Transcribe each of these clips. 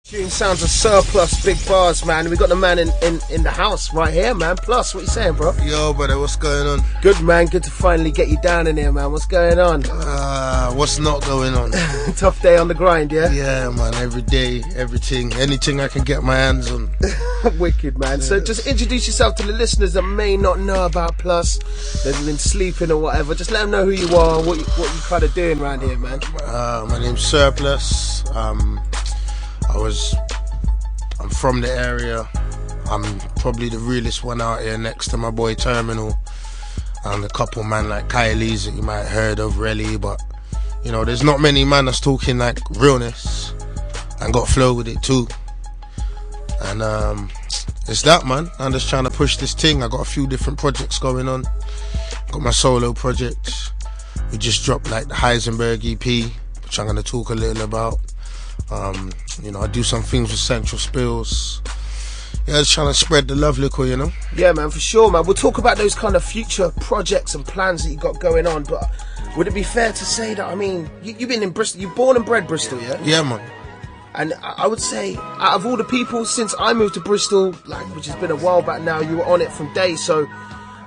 Tune sounds of Sirplus, big bars, man. We got the man in the house right here, man. Plus, what you saying, bro? Yo, brother, what's going on? Good, man. Good to finally get you down in here, man. What's going on? What's not going on? Tough day on the grind, yeah? Yeah, man. Every day, everything, anything I can get my hands on. Wicked, man. So just introduce yourself to the listeners that may not know about Plus. They've been sleeping or whatever. Just let them know who you are, what you kind of doing around here, man. My name's Sirplus. I'm from the area. I'm probably the realest one out here next to my boy Terminal and a couple man like Kylie's that you might have heard of really, but you know there's not many man that's talking like realness and got flow with it too. And it's that, man. I'm just trying to push this thing. I got a few different projects going on. Got my solo project. We just dropped like the Heisenberg EP, which I'm gonna talk a little about. You know, I do some things with Central Spillz. Yeah, just trying to spread the love liquor, you know? Yeah, man, for sure, man. We'll talk about those kind of future projects and plans that you got going on, but would it be fair to say that, I mean, you've been in Bristol, you're born and bred Bristol, yeah? Yeah, man. And I would say, out of all the people since I moved to Bristol, like, which has been a while back now, you were on it from day, so,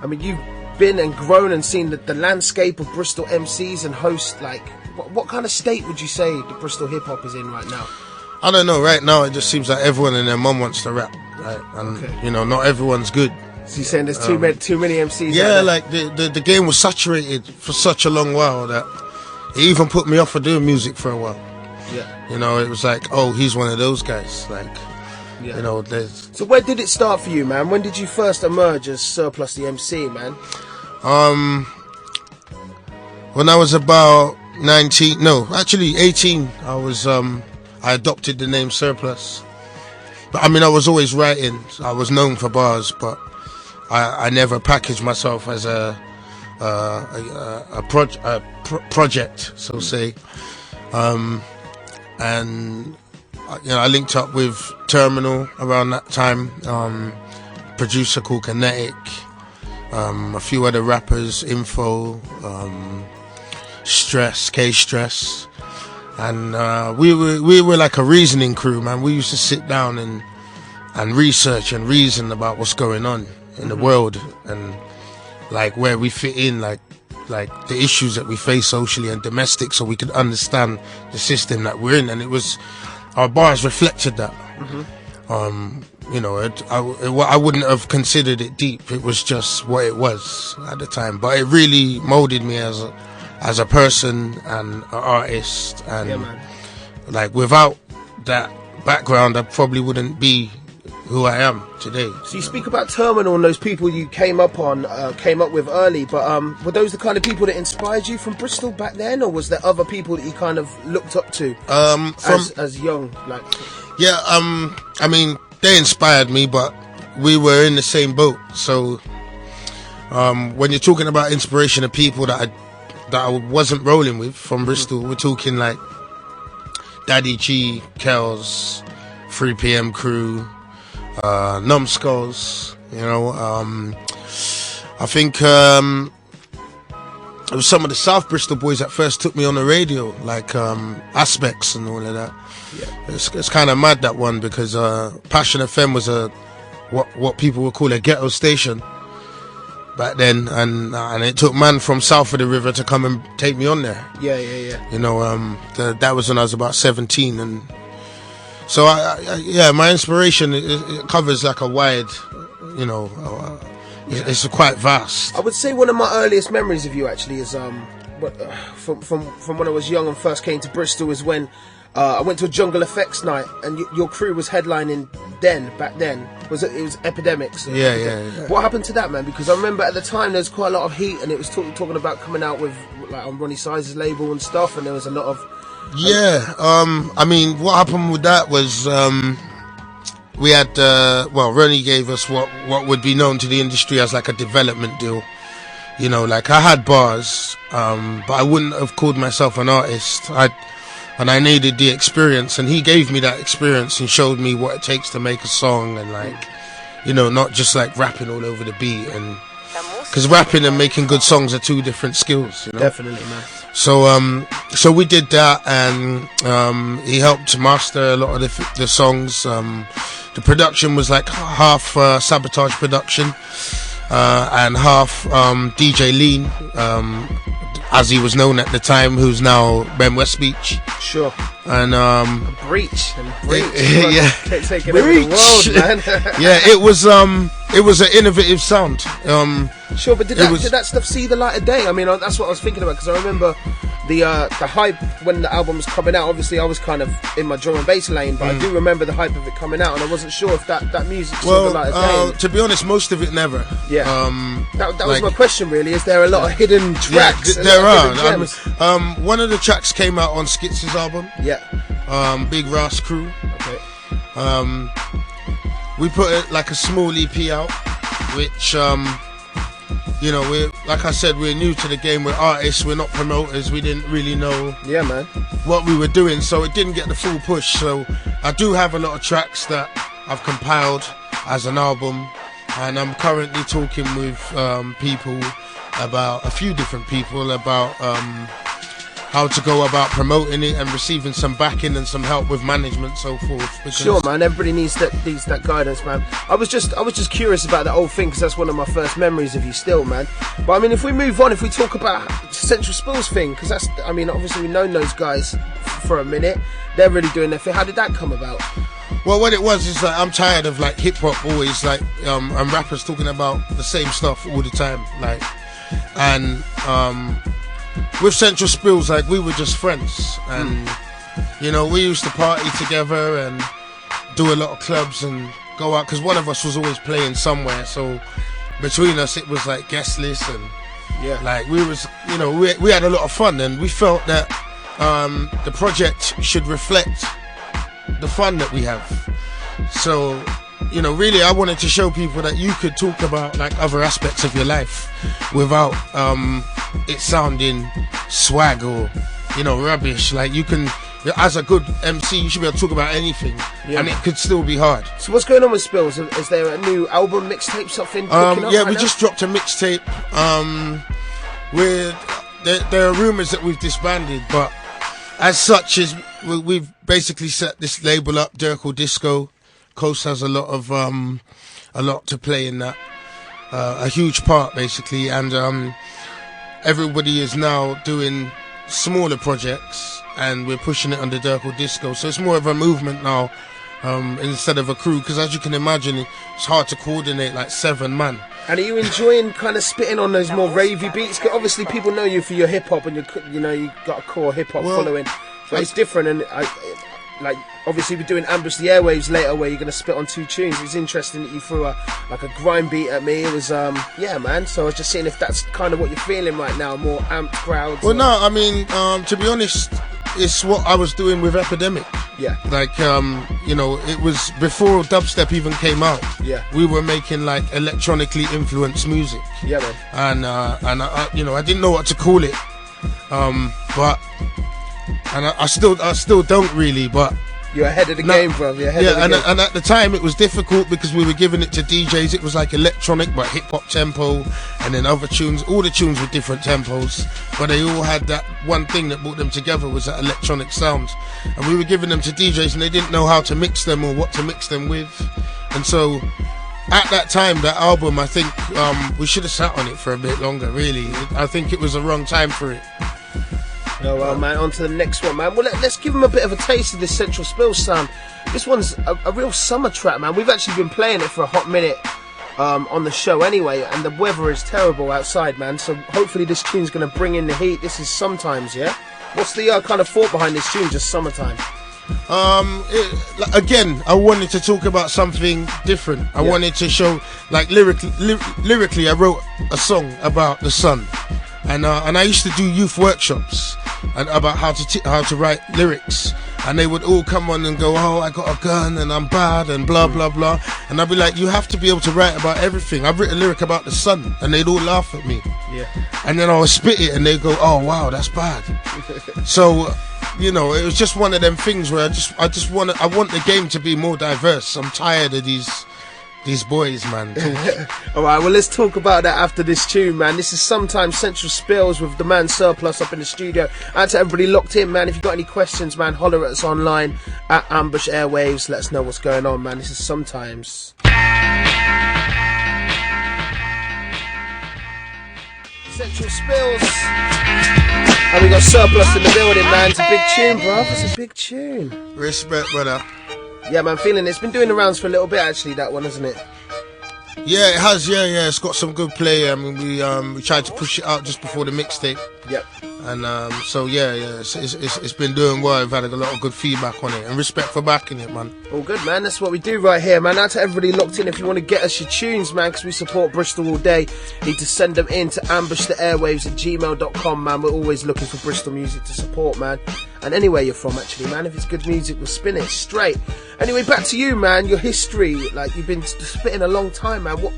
I mean, you've been and grown and seen the landscape of Bristol MCs and hosts, like, what kind of state would you say the Bristol hip-hop is in right now? I don't know, right now it just seems like everyone and their mum wants to rap, right? And, you know, not everyone's good. So you're saying there's too many MCs? Yeah, like, the game was saturated for such a long while that it even put me off of doing music for a while. Yeah. You know, it was like, oh, he's one of those guys, like, yeah. You know, there's... So where did it start for you, man? When did you first emerge as Sirplus the MC, man? When I was about 18, I adopted the name Sirplus. But I mean, I was always writing. I was known for bars, but I never packaged myself as a project, so to say. And you know, I linked up with Terminal around that time. Producer called Kinetic, a few other rappers, Info, Stress, K-Stress. And we were like a reasoning crew, man. We used to sit down and research and reason about what's going on in the world and like where we fit in, like the issues that we face socially and domestic, so we could understand the system that we're in. And it was our bars reflected that. You know, I wouldn't have considered it deep. It was just what it was at the time, but it really molded me as a person and an artist, and yeah, like without that background I probably wouldn't be who I am today. So you speak about Terminal and those people you came up with early, but were those the kind of people that inspired you from Bristol back then, or was there other people that you kind of looked up to as young, like? Yeah, I mean, they inspired me, but we were in the same boat. So when you're talking about inspiration of people that I wasn't rolling with from Bristol, we're talking like Daddy G, Kells, 3PM Crew, Numbskulls, you know. I think it was some of the South Bristol boys that first took me on the radio, like Aspects and all of that. Yeah. It's kind of mad, that one, because Passion FM was what people would call a ghetto station back then, and it took man from south of the river to come and take me on there. Yeah. You know, that was when I was about 17, and so yeah, my inspiration it covers like a wide, you know, it's quite vast. I would say one of my earliest memories of you actually is from when I was young and first came to Bristol is when I went to a Jungle Effects night and your crew was headlining back then. It was Epidemics. Yeah. What happened to that, man? Because I remember at the time there was quite a lot of heat, and it was talking about coming out with like on Ronnie Size's label and stuff, and there was a lot of... Yeah, I mean, what happened with that was we had, Ronnie gave us what would be known to the industry as like a development deal. You know, like I had bars, but I wouldn't have called myself an artist. And I needed the experience, and he gave me that experience and showed me what it takes to make a song, and like, you know, not just like rapping all over the beat. And because rapping and making good songs are two different skills, you know. Definitely, man. So we did that, and he helped master a lot of the songs. The production was like half Sabotage production and half DJ Lean, as he was known at the time, who's now Ben Westbeach. Sure. And Breach. Yeah. Taking over the world, man. Yeah, it was an innovative sound. Sure, but did that stuff see the light of day? I mean, that's what I was thinking about, because I remember the hype when the album was coming out. Obviously, I was kind of in my drum and bass lane, but I do remember the hype of it coming out, and I wasn't sure if that music saw the light of day. To be honest, most of it never. Yeah. That was my question, really. Is there a lot of hidden tracks? Yeah, there are. One of the tracks came out on Skitz's album. Yeah. Big Ras Crew. Okay. We put it like a small EP out, which you know, we're, like I said, we're new to the game. We're artists, we're not promoters. We didn't really know what we were doing, so it didn't get the full push. So I do have a lot of tracks that I've compiled as an album, and I'm currently talking with a few different people about how to go about promoting it and receiving some backing and some help with management, so forth. Sure, man. Everybody needs that guidance, man. I was just curious about that whole thing, because that's one of my first memories of you, still, man. But I mean, if we move on, if we talk about Central Spillz thing, because that's, I mean, obviously we've known those guys for a minute. They're really doing their thing. How did that come about? Well, what it was is that I'm tired of like hip hop always like and rappers talking about the same stuff all the time, like, and with Central Spillz, like, we were just friends, and you know, we used to party together and do a lot of clubs and go out, because one of us was always playing somewhere, so between us it was like guest list, and like we was, you know, we had a lot of fun, and we felt that the project should reflect the fun that we have. So, you know, really I wanted to show people that you could talk about like other aspects of your life without it sounding swag or, you know, rubbish. Like, you can, as a good MC, you should be able to talk about anything, and it could still be hard. So what's going on with Spillz? Is there a new album, mixtape, something cooking up we just dropped a mixtape. There are rumours that we've disbanded, but as such, we've basically set this label up, Dirkle Disco. Coast has a lot to play in that, a huge part basically, and everybody is now doing smaller projects, and we're pushing it under Dirkle Disco, so it's more of a movement now, instead of a crew, because as you can imagine, it's hard to coordinate like 7 man. And are you enjoying kind of spitting on those more ravey beats? 'Cause obviously people know you for your hip hop, and you know, you got a core hip hop following, but it's different, and like, obviously we're doing Ambush the Airwaves later, where you're going to spit on 2 tunes. It's interesting that you threw a grime beat at me. It was, yeah, man. So I was just seeing if that's kind of what you're feeling right now, more amped crowds. Well, no, I mean, to be honest, it's what I was doing with Epidemic. Yeah. Like, you know, it was before dubstep even came out. Yeah. We were making like electronically influenced music. Yeah, man. And I, you know, I didn't know what to call it. But I still don't really, but you're ahead of the game, bro. You're ahead of the game. And at the time it was difficult because we were giving it to DJs. It was like electronic but hip hop tempo, and then other tunes. All the tunes were different tempos, but they all had that one thing that brought them together, was that electronic sound. And we were giving them to DJs, and they didn't know how to mix them or what to mix them with. And so at that time, that album, I think we should have sat on it for a bit longer, really. I think it was the wrong time for it. Oh, well, man, on to the next one, man. Well, let's give them a bit of a taste of this Central Spillz sound. This one's a real summer track, man. We've actually been playing it for a hot minute on the show anyway, and the weather is terrible outside, man. So hopefully this tune's going to bring in the heat. This is Sometimes, yeah? What's the kind of thought behind this tune, just summertime? Again, I wanted to talk about something different. I wanted to show, like, lyrically, I wrote a song about the sun. And I used to do youth workshops and about how to write lyrics, and they would all come on and go, oh, I got a gun and I'm bad and blah blah blah, and I'd be like, you have to be able to write about everything. I've written a lyric about the sun, and they'd all laugh at me. Yeah. And then I would spit it, and they'd go, oh wow, that's bad. So, you know, it was just one of them things where I want the game to be more diverse. I'm tired of these these boys, man. All right, well, let's talk about that after this tune, man. This is Sometimes Central Spillz with the man Sirplus up in the studio. And to everybody locked in, man, if you've got any questions, man, holler at us online at Ambush Airwaves. Let us know what's going on, man. This is Sometimes. Central Spillz. And we got Sirplus in the building, man. It's a big tune, bro. It's a big tune. Respect, brother. Yeah, man, feeling it. It's been doing the rounds for a little bit, actually, that one, hasn't it? Yeah, it has. Yeah. It's got some good play. I mean, we tried to push it out just before the mixtape. Yep. And so yeah, it's been doing well. I've had a lot of good feedback on it, and respect for backing it, man. All good, man. That's what we do right here, man. Out to everybody locked in. If you want to get us your tunes, man, because we support Bristol all day, you need to send them in to ambushtheairwaves@gmail.com, man. We're always looking for Bristol music to support, man. And anywhere you're from, actually, man. If it's good music, we'll spin it straight. Anyway, back to you, man. Your history, like, you've been spitting a long time, man. What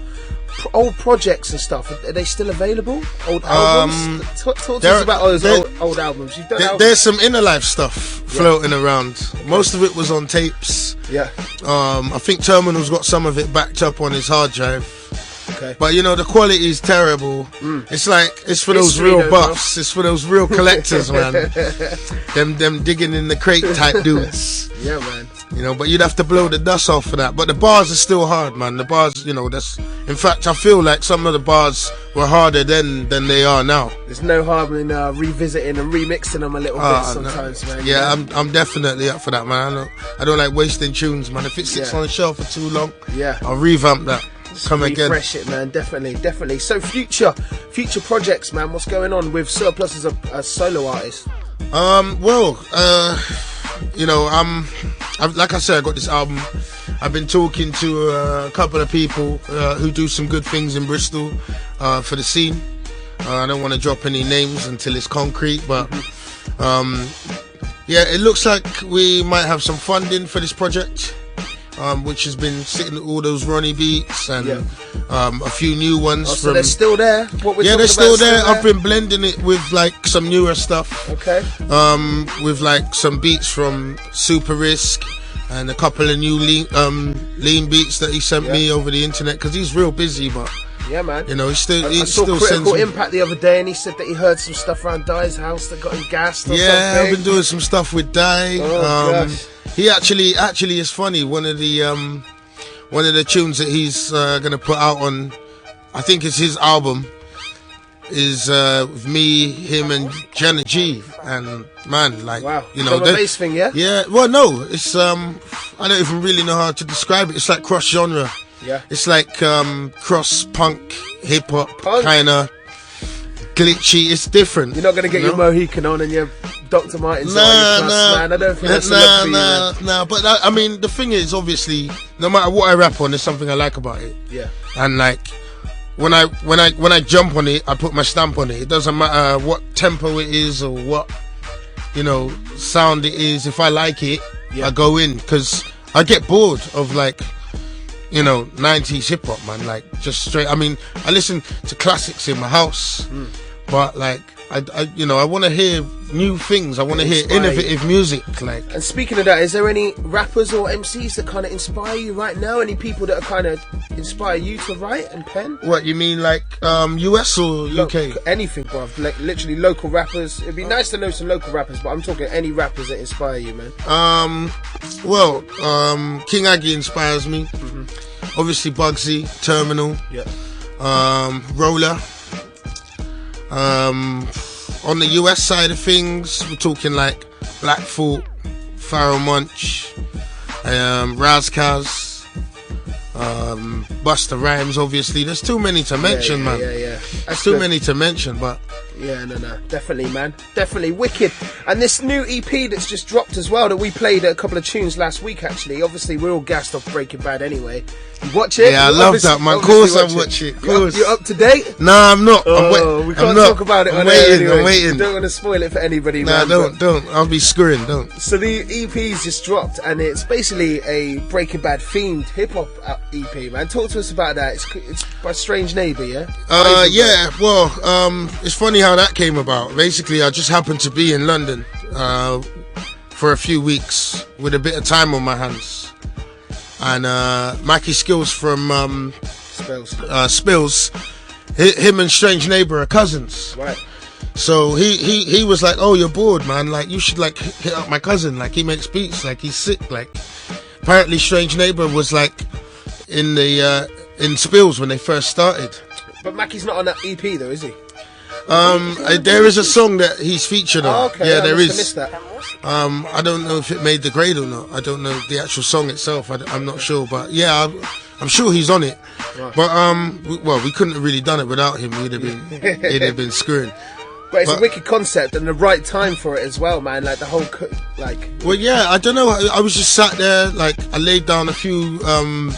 old projects and stuff, are they still available? Old albums? Talk to us about those old albums. You've done albums. There's some inner life stuff floating around. Okay. Most of it was on tapes. Yeah. I think Terminal's got some of it backed up on his hard drive. Okay. But you know, the quality is terrible. It's like, it's for those real buffs. It's for those real collectors, man. them digging in the crate type dudes. Yeah, man. You know, but you'd have to blow the dust off for that. But the bars are still hard, man. The bars, you know, in fact, I feel like some of the bars were harder than they are now. There's no harm in revisiting and remixing them a little bit sometimes, man. Yeah, I'm definitely up for that, man. I don't like wasting tunes, man. If it sits on the shelf for too long, I'll revamp that. Just refresh it, man. Definitely. So future projects, man. What's going on with Sirplus as a solo artist? You know, like I said, I got this album. I've been talking to a couple of people who do some good things in Bristol for the scene. I don't want to drop any names until it's concrete, but yeah, it looks like we might have some funding for this project, which has been sitting all those Ronnie beats and a few new ones. Oh, so they're still there? They're still there. I've been blending it with like some newer stuff. Okay. With like some beats from Super Risk and a couple of new lean beats that he sent me over the internet, because he's real busy, but yeah, man. you know, I saw Critical Impact the other day, and he said that he heard some stuff around Dai's house that got him gassed or something. I've been doing some stuff with Dai. Gosh. He actually is funny. One of the tunes that he's gonna put out on, I think it's his album, is with me, him, and Jenna G. And man, like, you know, the bass thing, yeah. Well, no, it's I don't even really know how to describe it. It's like cross genre. Yeah. It's like cross punk, hip hop, kind of glitchy. It's different. You're not gonna get your Mohican on and your Dr. Martens on, man. I don't think that's a look for you, man. Nah. But I mean, the thing is, obviously, no matter what I rap on, there's something I like about it. Yeah. And like, when I jump on it, I put my stamp on it. It doesn't matter what tempo it is or what, you know, sound it is. If I like it, I go in, because I get bored of like, you know, 90s hip hop, man. Like, just straight. I mean, I listen to classics in my house, but like, I want to hear new things. I want to hear innovative music. Like, and speaking of that, is there any rappers or MCs that kind of inspire you right now? Any people that are kind of inspire you to write and pen? What you mean, like US or UK? Anything, bruv. Like literally local rappers. It'd be nice to know some local rappers, but I'm talking any rappers that inspire you, man. King Aggie inspires me. Obviously Bugsy, Terminal, Roller. On the US side of things, we're talking like Black Thought, Pharoah Monch, Razkaz, Busta Rhymes. Obviously, there's too many to mention, man. There's too many to mention, but yeah, no, definitely, man, definitely wicked. And this new EP that's just dropped as well, that we played a couple of tunes last week. Actually, obviously, we're all gassed off Breaking Bad anyway. You watch it? Yeah, I love that, man. Of course I watch it. You're up to date? Nah, I'm not. We can't talk about it. I'm waiting. I'm waiting. Don't want to spoil it for anybody. Nah, man, don't. I'll be screwing. Don't. So the EP's just dropped, and it's basically a Breaking Bad themed hip hop EP, man. Talk to us about that. It's by Strange Neighbor, yeah? Yeah. Well, it's funny how that came about. Basically, I just happened to be in London for a few weeks with a bit of time on my hands. and Mackie Skills from Spillz. Him and Strange Neighbour are cousins. Right. So he was like, oh, you're bored, man. Like, you should like hit up my cousin. Like, he makes beats. Like, he's sick. Like, apparently Strange Neighbour was like in Spillz when they first started. But Mackie's not on that EP though, is he? There is a song that he's featured on. Oh, okay. Yeah, there is. Missed that. I don't know if it made the grade or not. I don't know the actual song itself. I'm not sure, but yeah, I'm sure he's on it. Right. But we couldn't have really done it without him. It'd have been screwing. But it's a wicked concept and the right time for it as well, man. Like the whole Well, yeah, I don't know. I was just sat there, like I laid down a few. In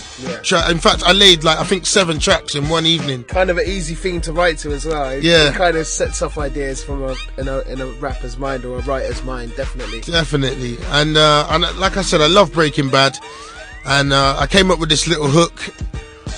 fact, I laid like I think 7 tracks in one evening. Kind of an easy thing to write to as well. Yeah, it kind of sets off ideas from in a rapper's mind or a writer's mind, definitely. Definitely, and like I said, I love Breaking Bad, and I came up with this little hook.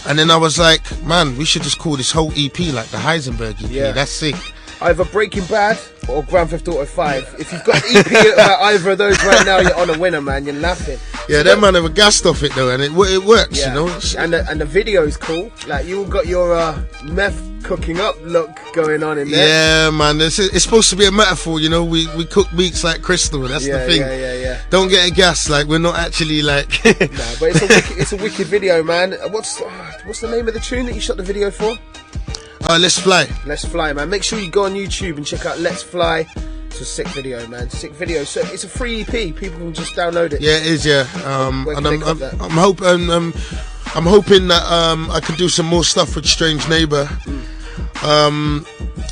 And then I was like, man, we should just call this whole EP like the Heisenberg EP. Yeah. That's sick. Either Breaking Bad or Grand Theft Auto 5. If you've got an EP about either of those right now, you're on a winner, man. You're laughing. Yeah, them man were gassed off it though, and it works, yeah. you know. And the video's cool. Like you all got your meth cooking up look going on in there. Yeah, man. It's supposed to be a metaphor, you know. We cook meats like Crystal. That's the thing. Yeah. Don't get a gas. Like we're not actually like. Nah, but it's a wicked video, man. What's the name of the tune that you shot the video for? Let's Fly. Let's Fly, man. Make sure you go on YouTube and check out Let's Fly. It's a sick video, man. Sick video. So it's a free EP. People can just download it. Yeah, it is. Yeah. And I'm hoping that I can do some more stuff with Strange Neighbour.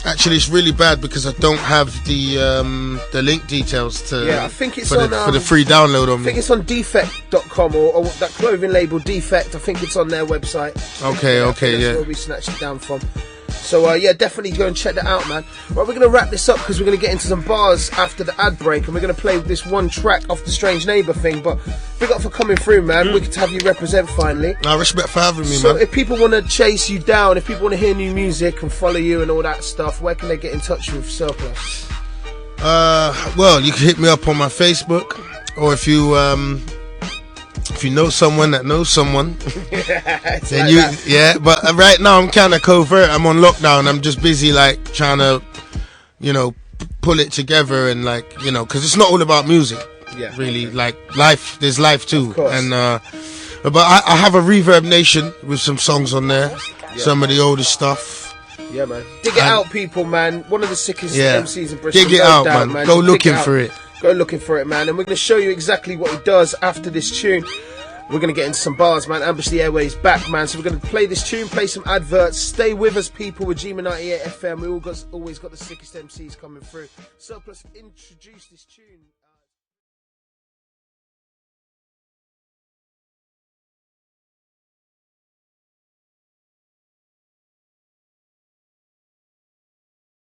Actually, it's really bad because I don't have the link details to. Yeah, I think it's for the free download on me. I think it's on defect.com or that clothing label Defect. I think it's on their website. Okay, that's where we snatched it down from. So yeah, definitely go and check that out, man. Right, we're going to wrap this up because we're going to get into some bars after the ad break, and we're going to play this one track off the Strange Neighbour thing. But big up for coming through, man. Wicked to have you represent finally. I respect for having me, so man. If people want to chase you down, if people want to hear new music and follow you and all that stuff, where can they get in touch with Sirplus? Well, you can hit me up on my Facebook, or if you know someone that knows someone, then yeah. But right now I'm kind of covert. I'm on lockdown. I'm just busy like trying to, pull it together and like because it's not all about music. Yeah, really. Like life. There's life too. Of course. And but I have a Reverb Nation with some songs on there. Yeah. Some of the older stuff. Yeah, man. Dig it out, people, man. One of the sickest MCs in Bristol. Dig it out, man. Go looking for it. Go looking for it, man. And we're going to show you exactly what he does after this tune. We're going to get into some bars, man. Ambush the Airways back, man. So we're going to play this tune, play some adverts. Stay with us, people, with Ujima 98 FM. We always got the sickest MCs coming through. Sirplus introduced this tune.